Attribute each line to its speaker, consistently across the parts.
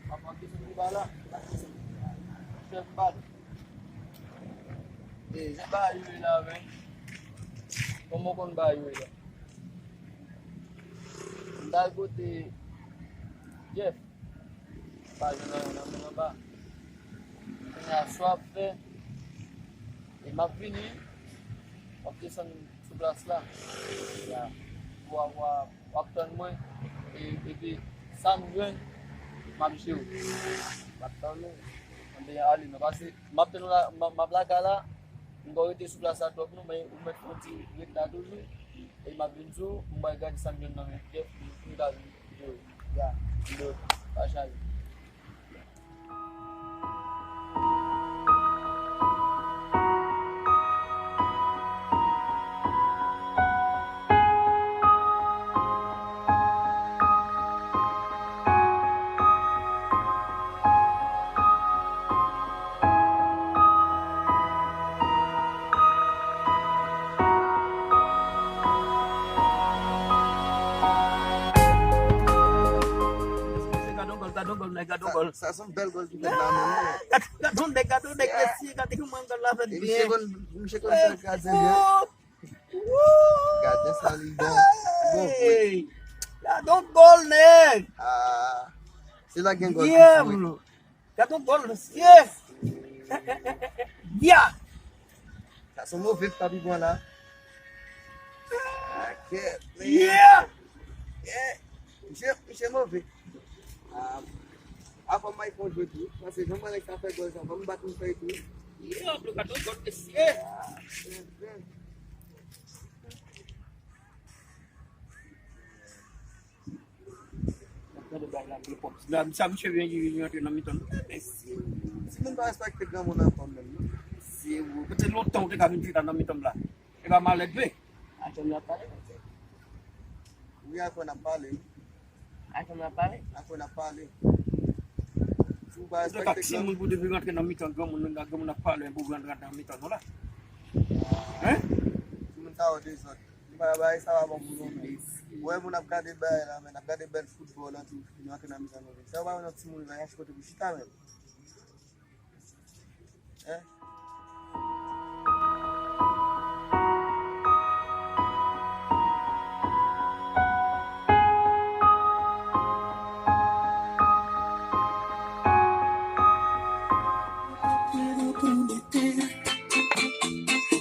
Speaker 1: Apa kisah di bala? Sembal. Sa bayo namin. Kumukon bayo ila. Dahil buti Jeff. Bayo na namin na ba? Kaya swap din. Mapini. Pagkisan sublas lang. Ya. Waktan mo ibi San yun. Mabisiw. Waktan mo. Hindi ali na kasi mablaga la. Ngo iti sublas sa tuwag no may umat kunci ulit na dulu. Mabinsu umay gadi San yun ng Jeff. Hindi yun. Ya. Hindi. Pasal.
Speaker 2: Gadugol. Sa asong bel gol kita namin.
Speaker 1: Gadun kasi kating manggalasan
Speaker 2: dia. Imsi kon terkaza dia. Gada salibo.
Speaker 1: Gadun gol ne.
Speaker 2: Sila gen gol.
Speaker 1: Diablo. Gadun gol yes. Dia.
Speaker 2: Sa sumo 5 tapi bola. Okay.
Speaker 1: Yeah.
Speaker 2: Imsi mo 5. Apa mai pun begitu, masih sama lagi sampai gol sama membantu saya itu.
Speaker 1: Iya, belum kadang gol kecil. Ada dalam pelipop. Dan sampai yang jadi namiton.
Speaker 2: Siapa bahas pakai kamu nampak ni?
Speaker 1: Siapa? Betul lotong kita minta namiton lah. Kita malah deh. Aja apa?
Speaker 2: Dia aku nampalin.
Speaker 1: Aja apa?
Speaker 2: Aku nampalin.
Speaker 1: Taksi mun bude bingat ke namiton gamun na palo yang bukan dengan namiton lah.
Speaker 2: Sementara di sana, bayi sawa bangun. Boy mun abkade bayi lah, men abkade bayi football lah tu, ni aku namiton ni. Sawa nak semua bayi aku tu bisita men.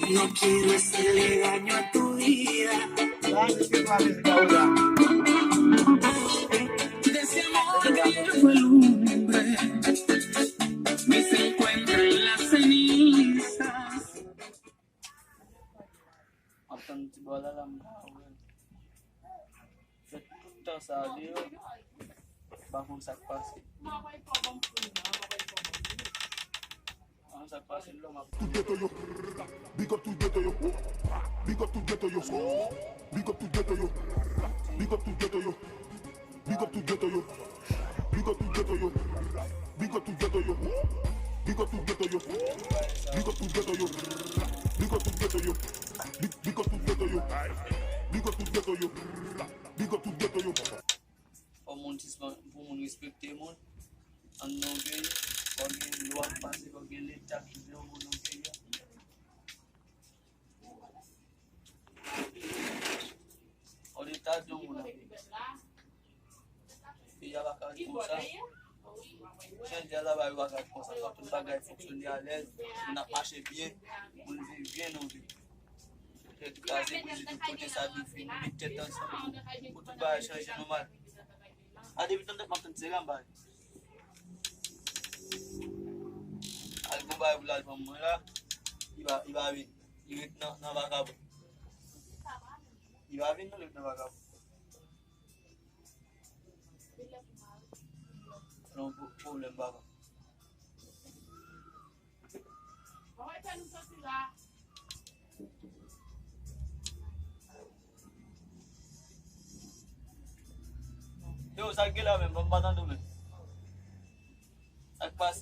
Speaker 3: No quiero hacerle daño a tu vida. De ese amor que fue lumbre, ni se encuentra en las cenizas.
Speaker 1: Akan coba dalam tahun. Kita sadio bangun sakpasi. Sakpasi lo map.
Speaker 4: Big up to ghetto yo. Big up to ghetto yo. Big up to ghetto yo. Big up to ghetto yo. Big up to ghetto yo. Big up to ghetto yo. Big up to ghetto yo. Big up to ghetto yo. Big up to ghetto yo. Big up to ghetto yo. Big up to ghetto yo. Big up to ghetto yo. Big up to ghetto yo.
Speaker 1: Pour mon respecter mon en anglais, on est loin passer comme l'état qui vient mon anglais. On est à deux mon anglais. Il y a la carte comme ça. Change la va voir comme ça quand tout bagage fonctionne à l'aise, on a marché bien, on vit bien en vie. C'est casé pour du côté ça vie fini, tête ensemble. Pour tout bagage changer normal. Ada bitan tak makan seram bay. Album bay bulan pemula. Iba win. Iwit na bakab. Iba win na na bakab. Ano problem baka? Yo, sakit lah men, pembatan tu men. Sakpas.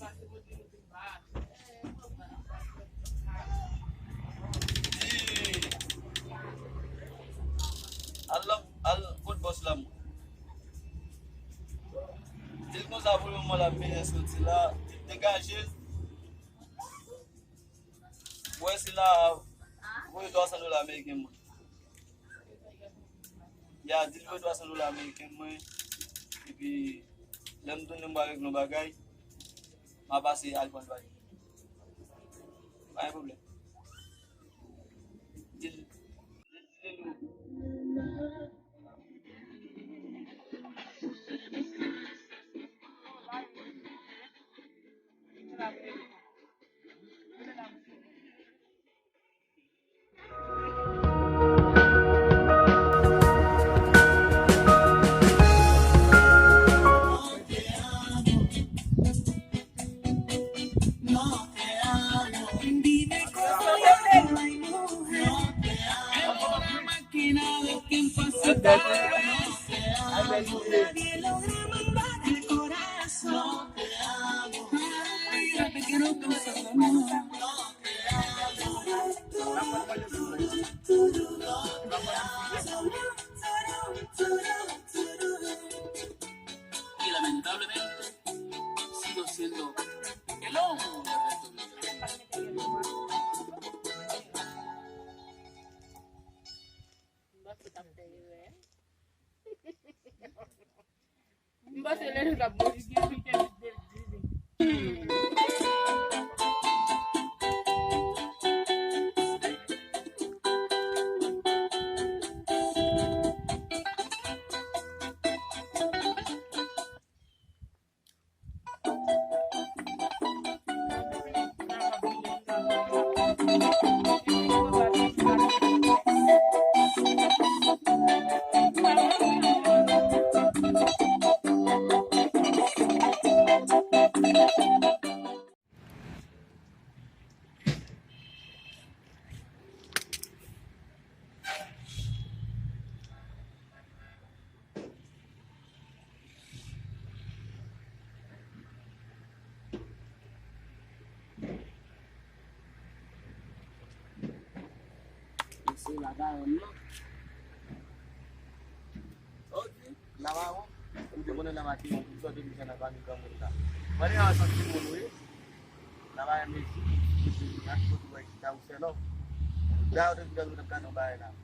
Speaker 1: Allah, al good bos lam.
Speaker 2: comment la meilleure sortie là, dégagez. Ouais, c'est là, vous $300 américains. Il y a $300 américains. Et puis, là, je donne avec nos bagages. Je vais passer à Alphonse Valle. Pas de problème.
Speaker 3: Dime cómo yo ay mujer, la máquina del tiempo hace nadie logra mandar el corazón. Mira, te quiero causar amor. Y lamentablemente sigo siendo el hombre de tu vida.
Speaker 1: Sí, la cago, ¿no?
Speaker 2: Lavabo, untuk guna la máquina, so di bisa nak kami kamu tak. Mari awak satu dulu. Lawan Messi, nak tu baik tahu selo. Dah udah sudah menekan obat nak.